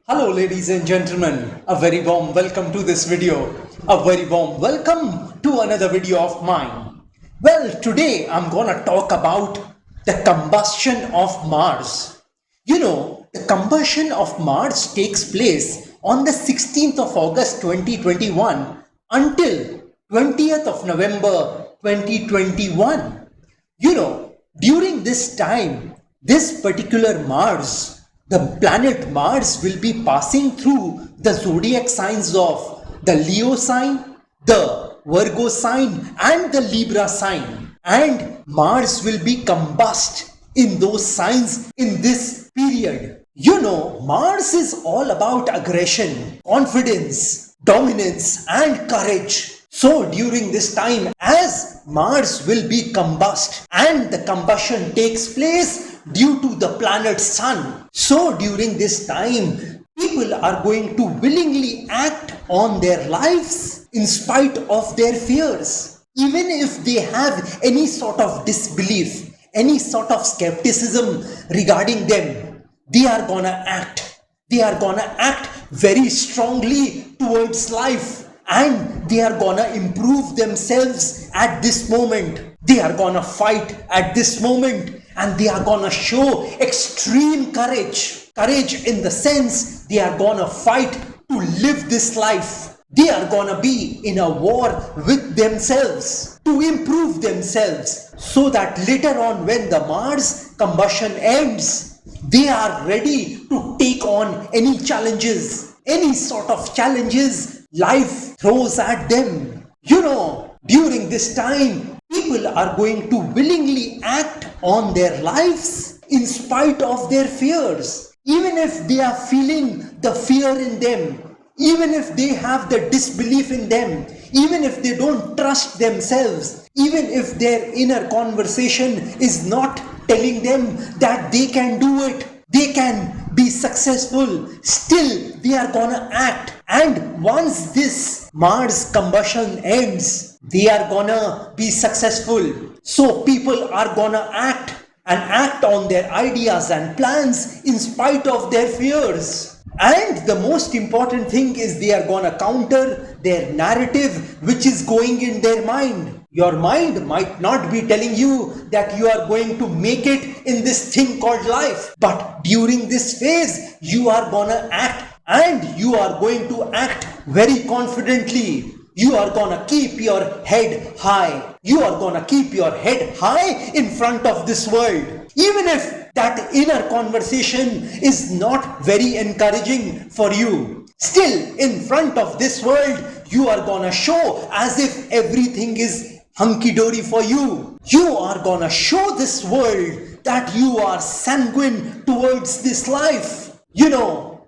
Hello ladies and gentlemen, a very warm welcome to this video. A very warm welcome to another video of mine. Well, today I'm gonna talk about the combustion of Mars. The combustion of Mars takes place on the 16th of August 2021 until 20th of November 2021. During this time, this particular Mars, the planet Mars, will be passing through the zodiac signs of the Leo sign, the Virgo sign, and the Libra sign. And Mars will be combust in those signs in this period. Mars is all about aggression, confidence, dominance, and courage. So during this time, as Mars will be combust and the combustion takes place due to the planet Sun, so during this time, people are going to willingly act on their lives in spite of their fears. Even if they have any sort of disbelief, any sort of skepticism regarding them, they are gonna act. They are gonna act very strongly towards life. And they are gonna improve themselves at this moment. They are gonna fight at this moment. And they are gonna show extreme courage. Courage in the sense they are gonna fight to live this life. They are gonna be in a war with themselves to improve themselves, so that later on, when the Mars combustion ends, they are ready to take on any challenges, any sort of challenges life throws at them. During this time, people are going to willingly act on their lives in spite of their fears. Even if they are feeling the fear in them, even if they have the disbelief in them, even if they don't trust themselves, even if their inner conversation is not telling them that they can do it, they can be successful, still they are gonna act. And once this Mars combustion ends, they are gonna be successful. So people are gonna act and act on their ideas and plans in spite of their fears. And the most important thing is they are gonna counter their narrative which is going in their mind. Your mind might not be telling you that you are going to make it in this thing called life. But during this phase, you are gonna act, and you are going to act very confidently. You are gonna keep your head high. You are gonna keep your head high in front of this world. Even if that inner conversation is not very encouraging for you, still in front of this world, you are gonna show as if everything is hunky-dory for you. You are gonna show this world that you are sanguine towards this life.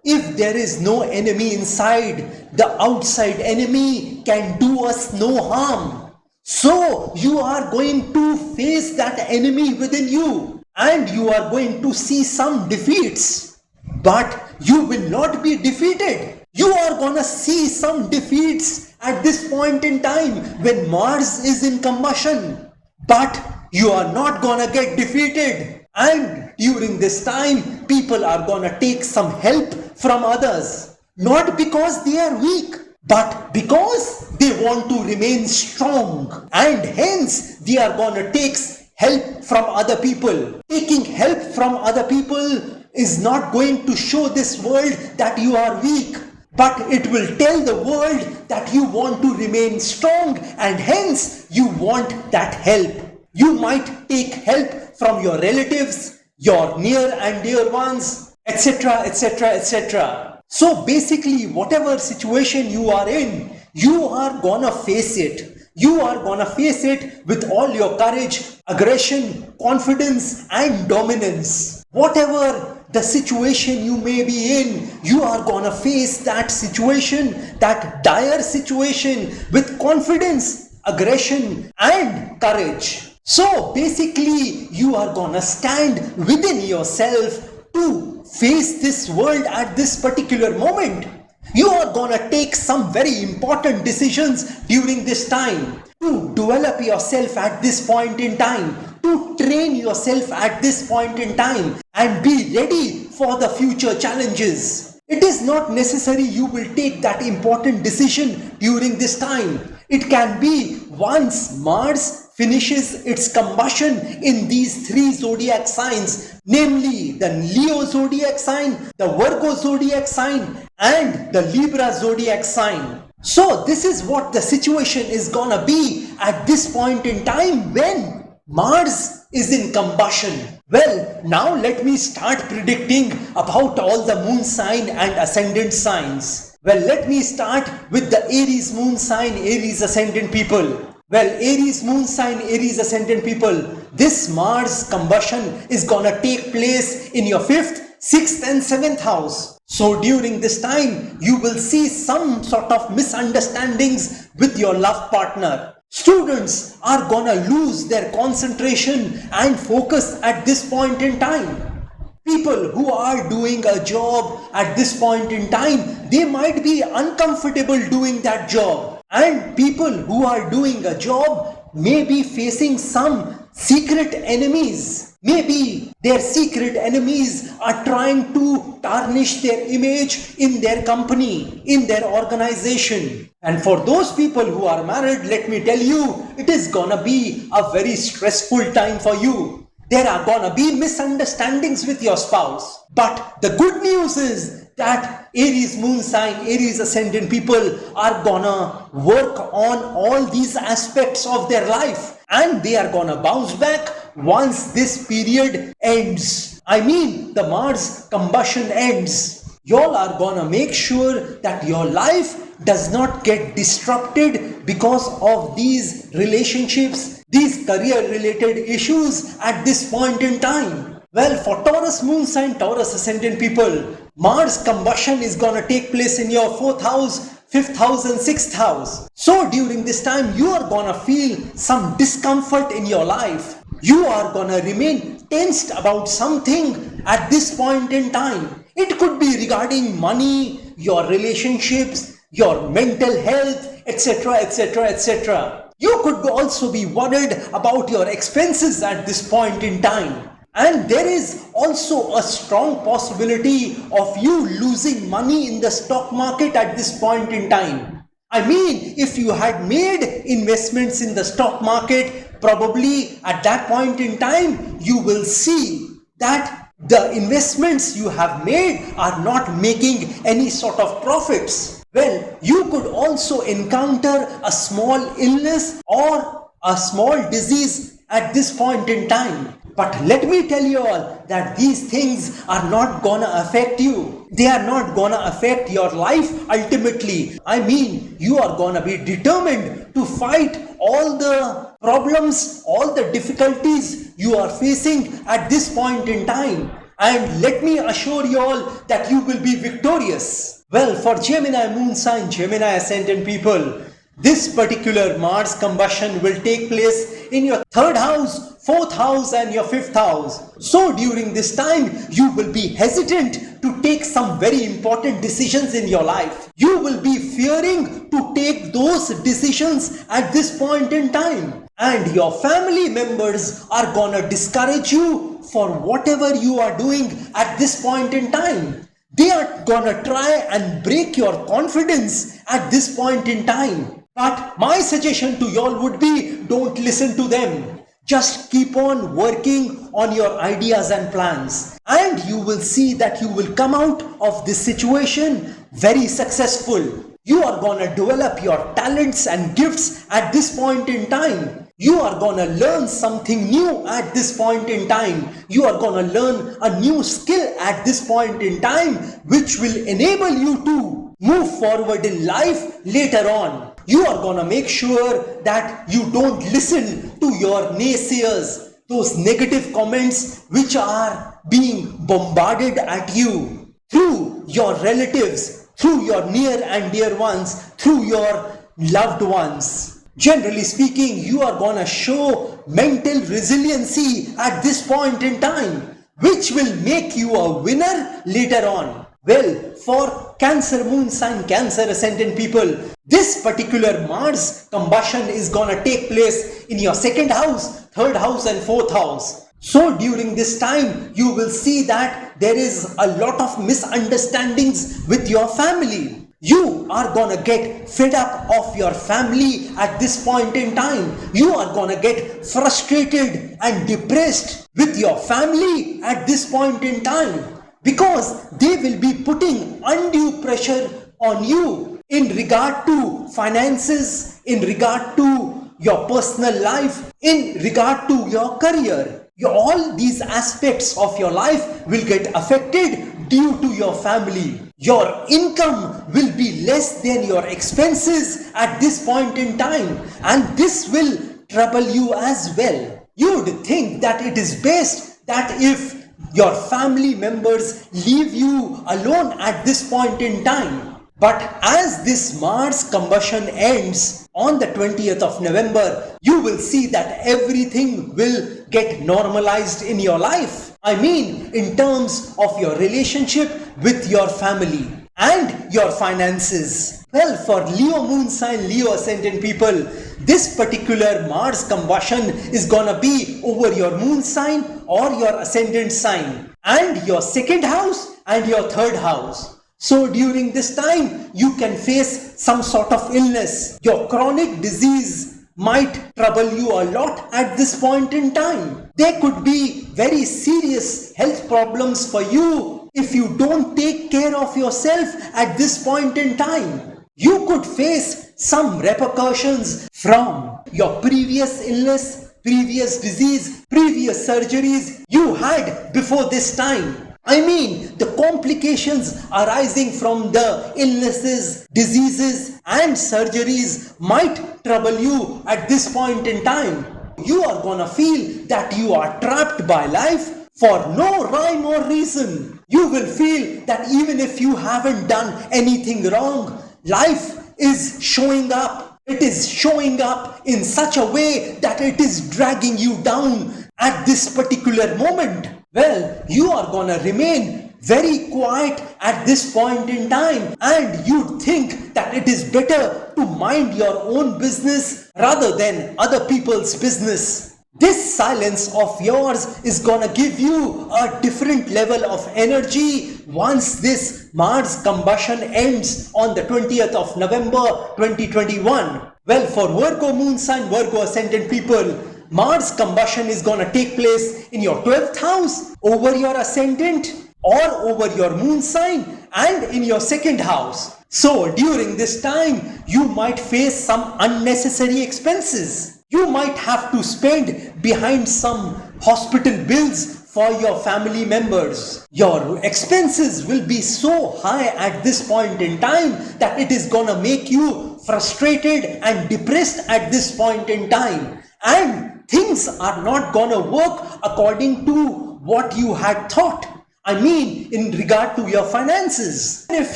If there is no enemy inside, the outside enemy can do us no harm. So you are going to face that enemy within you, and you are going to see some defeats. But you will not be defeated. You are gonna see some defeats at this point in time when Mars is in combustion. But you are not gonna get defeated. And during this time, people are gonna take some help from others. Not because they are weak, but because they want to remain strong. And hence, they are gonna take help from other people. Taking help from other people is not going to show this world that you are weak, but it will tell the world that you want to remain strong, and hence you want that help. You might take help from your relatives, your near and dear ones, etc., etc., etc. So basically, whatever situation you are in, you are gonna face it. You are gonna face it with all your courage, aggression, confidence, and dominance. Whatever the situation you may be in, you are gonna face that situation, that dire situation, with confidence, aggression, and courage. So basically, you are gonna stand within yourself to face this world at this particular moment. You are gonna take some very important decisions during this time to develop yourself at this point in time, to train yourself at this point in time, and be ready for the future challenges. It is not necessary you will take that important decision during this time. It can be once Mars finishes its combustion in these three zodiac signs, namely the Leo zodiac sign, the Virgo zodiac sign, and the Libra zodiac sign. So this is what the situation is gonna be at this point in time when Mars is in combustion. Well, now let me start predicting about all the moon sign and ascendant signs. Well, let me start with the Aries moon sign, Aries ascendant people. Well, Aries moon sign, Aries ascendant people, this Mars combustion is gonna take place in your 5th, 6th and 7th house. So during this time, you will see some sort of misunderstandings with your love partner. Students are gonna lose their concentration and focus at this point in time. People who are doing a job at this point in time, they might be uncomfortable doing that job. And people who are doing a job may be facing some secret enemies. Maybe their secret enemies are trying to tarnish their image in their company, in their organization. And for those people who are married, let me tell you, it is gonna be a very stressful time for you. There are gonna be misunderstandings with your spouse. But the good news is that Aries moon sign, Aries ascendant people are gonna work on all these aspects of their life and they are gonna bounce back once this period ends. I mean, the Mars combustion ends. Y'all are gonna make sure that your life does not get disrupted because of these relationships, these career related issues at this point in time. Well, for Taurus moon sign, Taurus ascendant people, Mars combustion is gonna take place in your 4th house, 5th house and 6th house. So during this time, you are gonna feel some discomfort in your life. You are gonna remain tensed about something at this point in time. It could be regarding money, your relationships, your mental health, etc., etc., etc. You could also be worried about your expenses at this point in time. And there is also a strong possibility of you losing money in the stock market at this point in time. I mean, if you had made investments in the stock market, probably at that point in time, you will see that the investments you have made are not making any sort of profits. Well, you could also encounter a small illness or a small disease at this point in time. But let me tell you all that these things are not gonna affect you. They are not gonna affect your life ultimately. I mean, you are gonna be determined to fight all the problems, all the difficulties you are facing at this point in time. And let me assure you all that you will be victorious. Well, for Gemini moon sign, Gemini ascendant people, this particular Mars combustion will take place in your 3rd house, 4th house and your 5th house. So during this time, you will be hesitant to take some very important decisions in your life. You will be fearing to take those decisions at this point in time. And your family members are gonna discourage you for whatever you are doing at this point in time. They are gonna try and break your confidence at this point in time. But my suggestion to y'all would be, don't listen to them. Just keep on working on your ideas and plans. And you will see that you will come out of this situation very successful. You are gonna develop your talents and gifts at this point in time. You are gonna learn something new at this point in time. You are gonna learn a new skill at this point in time, which will enable you to move forward in life later on. You are gonna make sure that you don't listen to your naysayers, those negative comments which are being bombarded at you through your relatives, through your near and dear ones, through your loved ones. Generally speaking, you are gonna show mental resiliency at this point in time, which will make you a winner later on. Well, for Cancer moon sign, Cancer ascendant people, this particular Mars combustion is gonna take place in your 2nd house, 3rd house and 4th house. So during this time, you will see that there is a lot of misunderstandings with your family. You are gonna get fed up of your family at this point in time. You are gonna get frustrated and depressed with your family at this point in time, because they will be putting undue pressure on you in regard to finances, in regard to your personal life, in regard to your career. All these aspects of your life will get affected due to your family. Your income will be less than your expenses at this point in time, and this will trouble you as well. You would think that it is best that if your family members leave you alone at this point in time. But as this Mars combustion ends on the 20th of November, you will see that everything will get normalized in your life. I mean, in terms of your relationship with your family and your finances. Well, for Leo moon sign, Leo ascendant people, this particular Mars combustion is gonna be over your moon sign or your ascendant sign, and your second house and your third house. So during this time, you can face some sort of illness. Your chronic disease might trouble you a lot at this point in time. There could be very serious health problems for you if you don't take care of yourself at this point in time. You could face some repercussions from your previous illness, previous disease, previous surgeries you had before this time. I mean, the complications arising from the illnesses, diseases and surgeries might trouble you at this point in time. You are gonna feel that you are trapped by life for no rhyme or reason. You will feel that even if you haven't done anything wrong, life is showing up. It is showing up in such a way that it is dragging you down at this particular moment. Well, you are gonna remain very quiet at this point in time, and you think that it is better to mind your own business rather than other people's business. This silence of yours is gonna give you a different level of energy once this Mars combustion ends on the 20th of November 2021. Well, for Virgo moon sign, Virgo ascendant people, Mars combustion is gonna take place in your 12th house, over your ascendant or over your moon sign, and in your second house. So during this time, you might face some unnecessary expenses. You might have to spend behind some hospital bills for your family members. Your expenses will be so high at this point in time that it is gonna make you frustrated and depressed at this point in time. And things are not gonna work according to what you had thought. I mean, in regard to your finances. If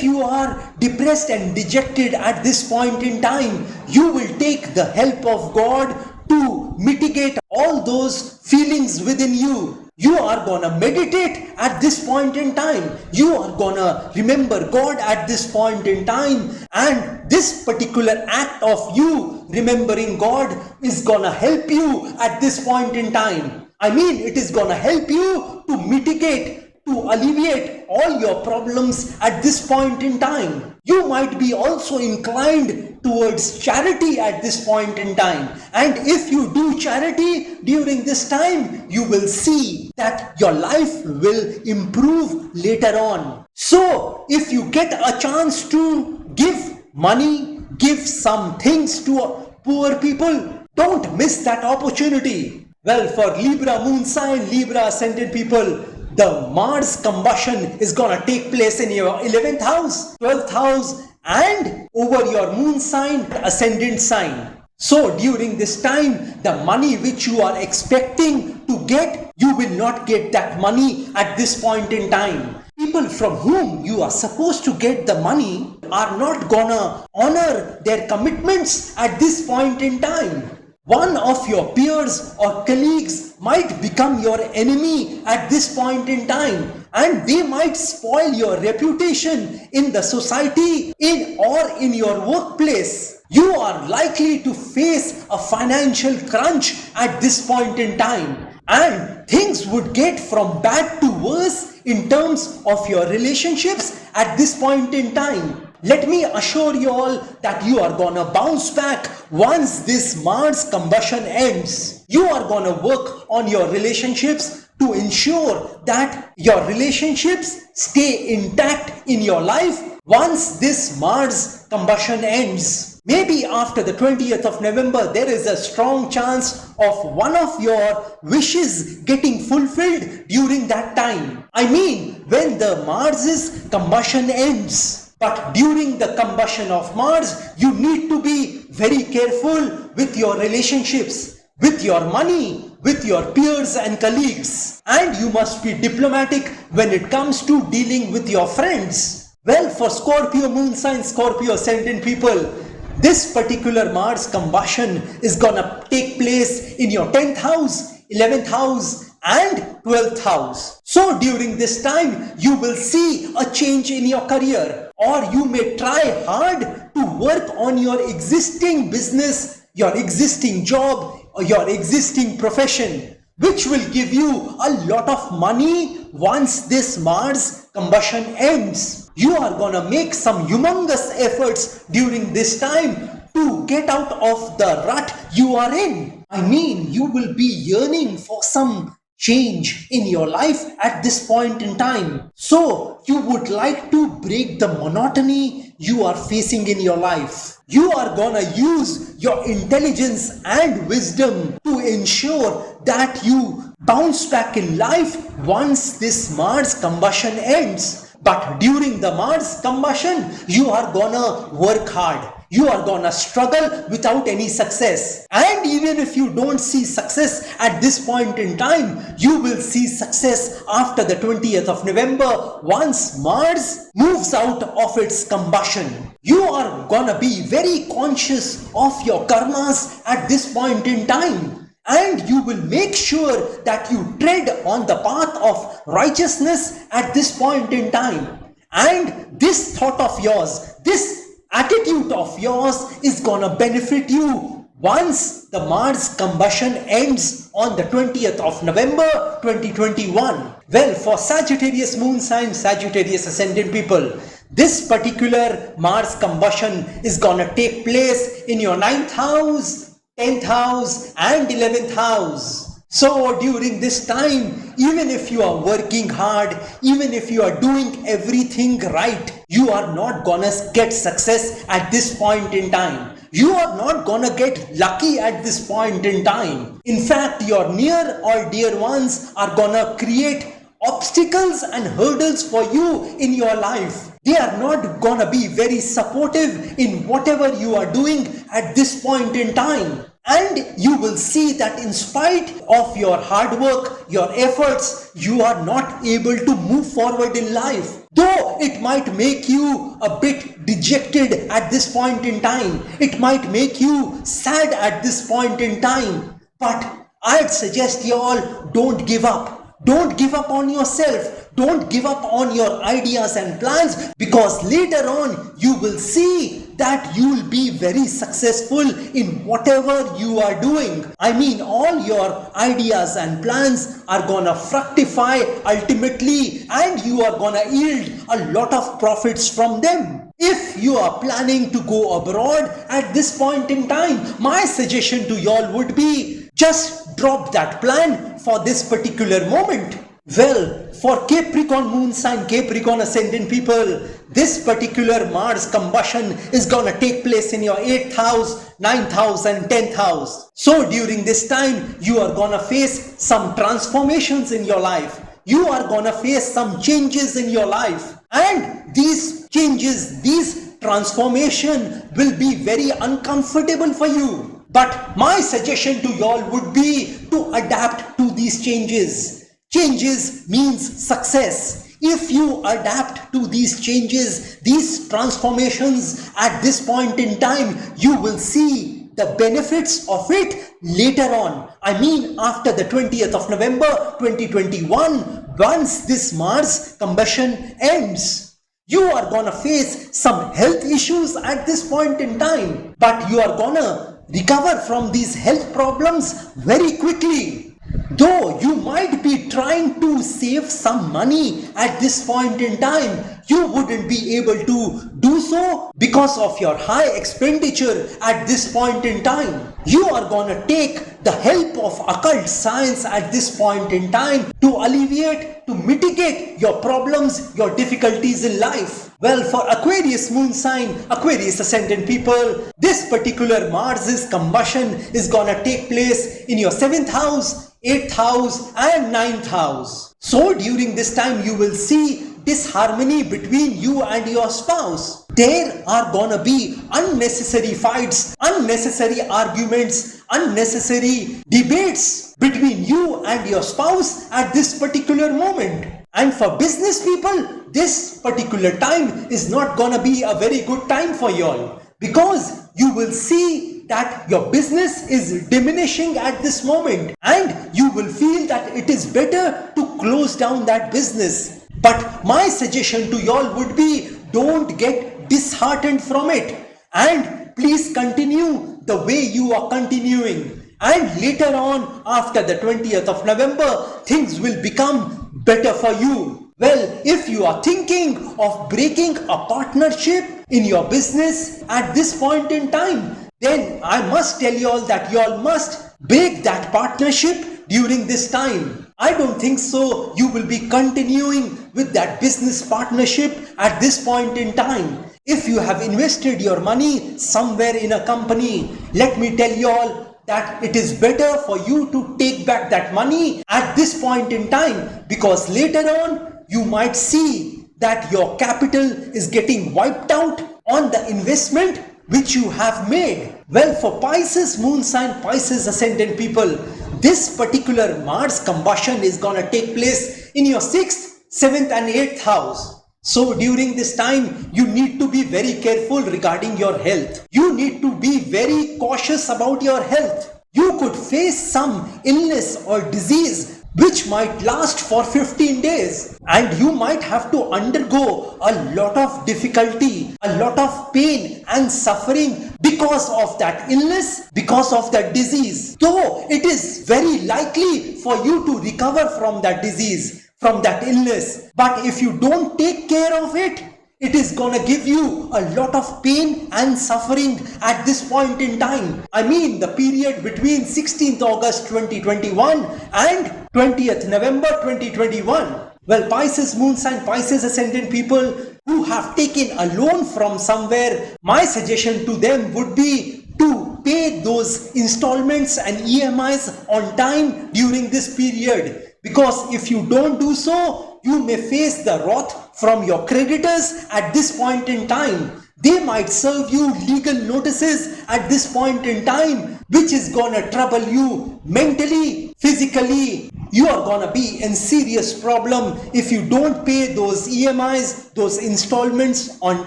you are depressed and dejected at this point in time, you will take the help of God to mitigate all those feelings within you. You are gonna meditate at this point in time. You are gonna remember God at this point in time. And this particular act of you remembering God is gonna help you at this point in time. I mean, it is gonna help you to mitigate, to alleviate all your problems at this point in time. You might be also inclined towards charity at this point in time. And if you do charity during this time, you will see that your life will improve later on. So, if you get a chance to give money, give some things to poor people, don't miss that opportunity. Well, for Libra moon sign, Libra ascendant people, the Mars combustion is gonna take place in your 11th house, 12th house, and over your moon sign, ascendant sign. So during this time, the money which you are expecting to get, you will not get that money at this point in time. People from whom you are supposed to get the money are not gonna honor their commitments at this point in time. One of your peers or colleagues might become your enemy at this point in time, and they might spoil your reputation in the society or in your workplace. You are likely to face a financial crunch at this point in time, and things would get from bad to worse in terms of your relationships at this point in time. Let me assure you all that you are gonna bounce back once this Mars combustion ends. You are gonna work on your relationships to ensure that your relationships stay intact in your life once this Mars combustion ends. Maybe after the 20th of November, there is a strong chance of one of your wishes getting fulfilled during that time. I mean, when the Mars's combustion ends. But during the combustion of Mars, you need to be very careful with your relationships, with your money, with your peers and colleagues. And you must be diplomatic when it comes to dealing with your friends. Well, for Scorpio moon sign, Scorpio ascendant people, this particular Mars combustion is gonna take place in your 10th house, 11th house, and 12th house. So during this time, you will see a change in your career, or you may try hard to work on your existing business, your existing job, or your existing profession, which will give you a lot of money once this Mars combustion ends. You are gonna make some humongous efforts during this time to get out of the rut you are in. I mean, you will be yearning for some change in your life at this point in time. So you would like to break the monotony you are facing in your life. You are gonna use your intelligence and wisdom to ensure that you bounce back in life once this Mars combustion ends. But during the Mars combustion, you are gonna work hard. You are gonna struggle without any success. And even if you don't see success at this point in time, you will see success after the 20th of November once Mars moves out of its combustion. You are gonna be very conscious of your karmas at this point in time. And you will make sure that you tread on the path of righteousness at this point in time. And this thought of yours, this attitude of yours is gonna benefit you once the Mars combustion ends on the 20th of November 2021. Well, for Sagittarius moon sign, Sagittarius ascendant people, this particular Mars combustion is gonna take place in your 9th house, 10th house and 11th house. So during this time, even if you are working hard, even if you are doing everything right, you are not gonna get success at this point in time. You are not gonna get lucky at this point in time. In fact, your near or dear ones are gonna create obstacles and hurdles for you in your life. They are not gonna be very supportive in whatever you are doing at this point in time. And you will see that in spite of your hard work, your efforts, you are not able to move forward in life. Though it might make you a bit dejected at this point in time, it might make you sad at this point in time, but I'd suggest you all don't give up. Don't give up on yourself. Don't give up on your ideas and plans, because later on you will see that you will be very successful in whatever you are doing. I mean, all your ideas and plans are gonna fructify ultimately, and you are gonna yield a lot of profits from them. If you are planning to go abroad at this point in time, my suggestion to y'all would be just drop that plan for this particular moment. Well, for Capricorn moon sign, Capricorn ascendant people, this particular Mars combustion is gonna take place in your 8th house, 9th house and 10th house. So during this time, you are gonna face some transformations in your life. You are gonna face some changes in your life. And these changes, these transformation will be very uncomfortable for you. But my suggestion to y'all would be to adapt to these changes. Changes means success. If you adapt to these changes, these transformations at this point in time, you will see the benefits of it later on. I mean, after the 20th of November 2021, once this Mars combustion ends. You are gonna face some health issues at this point in time, but you are gonna recover from these health problems very quickly. Though you might be trying to save some money at this point in time, you wouldn't be able to do so because of your high expenditure at this point in time. You are gonna take the help of occult science at this point in time to alleviate, to mitigate your problems, your difficulties in life. Well, for Aquarius moon sign, Aquarius ascendant people, this particular Mars's combustion is gonna take place in your 7th house, 8th house and 9th house. So during this time you will see disharmony between you and your spouse. There are gonna be unnecessary fights, unnecessary arguments, unnecessary debates between you and your spouse at this particular moment. And for business people, this particular time is not gonna be a very good time for y'all, because you will see that your business is diminishing at this moment and you will feel that it is better to close down that business. But my suggestion to y'all would be, don't get disheartened from it and please continue the way you are continuing. And later on, after the 20th of November, things will become better for you. Well, if you are thinking of breaking a partnership in your business at this point in time, then I must tell you all that you all must break that partnership during this time. I don't think so you will be continuing with that business partnership at this point in time. If you have invested your money somewhere in a company, let me tell you all that it is better for you to take back that money at this point in time, because later on you might see that your capital is getting wiped out on the investment which you have made. Well, for Pisces moon sign, Pisces ascendant people, this particular Mars combustion is gonna take place in your 6th, 7th and 8th house. So during this time, you need to be very careful regarding your health. You need to be very cautious about your health. You could face some illness or disease which might last for 15 days, and you might have to undergo a lot of difficulty, a lot of pain and suffering because of that illness, because of that disease. Though it is very likely for you to recover from that disease, from that illness, but if you don't take care of it, it is gonna give you a lot of pain and suffering at this point in time. I mean the period between 16th August 2021 and 20th November 2021. Well, Pisces moon sign, Pisces ascendant people who have taken a loan from somewhere, my suggestion to them would be to pay those installments and EMIs on time during this period. Because if you don't do so, you may face the wrath from your creditors at this point in time. They might serve you legal notices at this point in time, which is gonna trouble you mentally, physically. You are gonna be in serious problem if you don't pay those EMIs, those installments on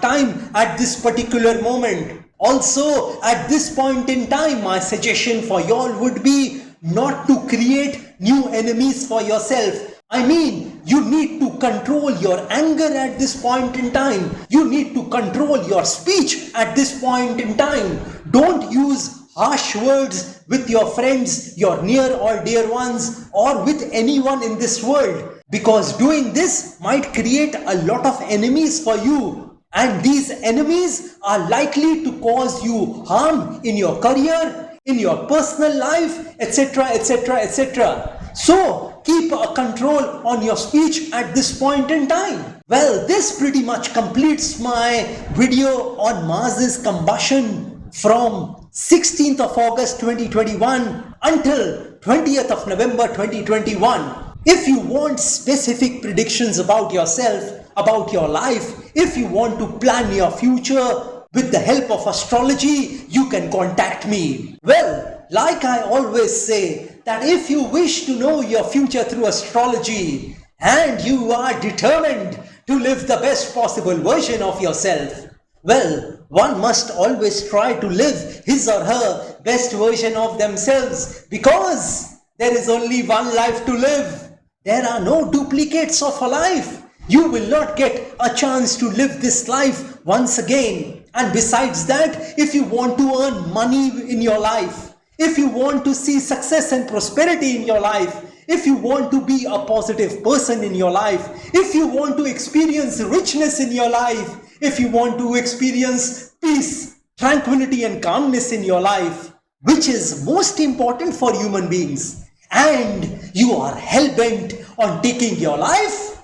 time at this particular moment. Also, at this point in time, my suggestion for y'all would be not to create new enemies for yourself. I mean, you need to control your anger at this point in time. You need to control your speech at this point in time. Don't use harsh words with your friends, your near or dear ones, or with anyone in this world, because doing this might create a lot of enemies for you, and these enemies are likely to cause you harm in your career, in your personal life, etc., etc., etc. So keep a control on your speech at this point in time. Well, this pretty much completes my video on Mars's combustion from 16th of August 2021 until 20th of November 2021. If you want specific predictions about yourself, about your life, if you want to plan your future with the help of astrology, you can contact me. Well, like I always say, that if you wish to know your future through astrology and you are determined to live the best possible version of yourself, well, one must always try to live his or her best version of themselves, because there is only one life to live. There are no duplicates of a life. You will not get a chance to live this life once again. And besides that, if you want to earn money in your life, if you want to see success and prosperity in your life, if you want to be a positive person in your life, if you want to experience richness in your life, if you want to experience peace, tranquility and calmness in your life, which is most important for human beings, and you are hell-bent on taking your life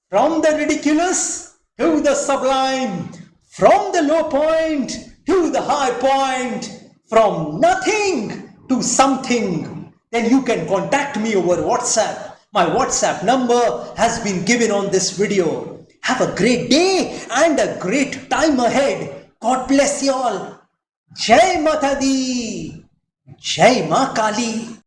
from the ridiculous to the sublime, from the low point to the high point, from nothing to something, then you can contact me over WhatsApp. My WhatsApp number has been given on this video. Have a great day and a great time ahead. God bless you all. Jai Mata Di. Jai Ma Kali.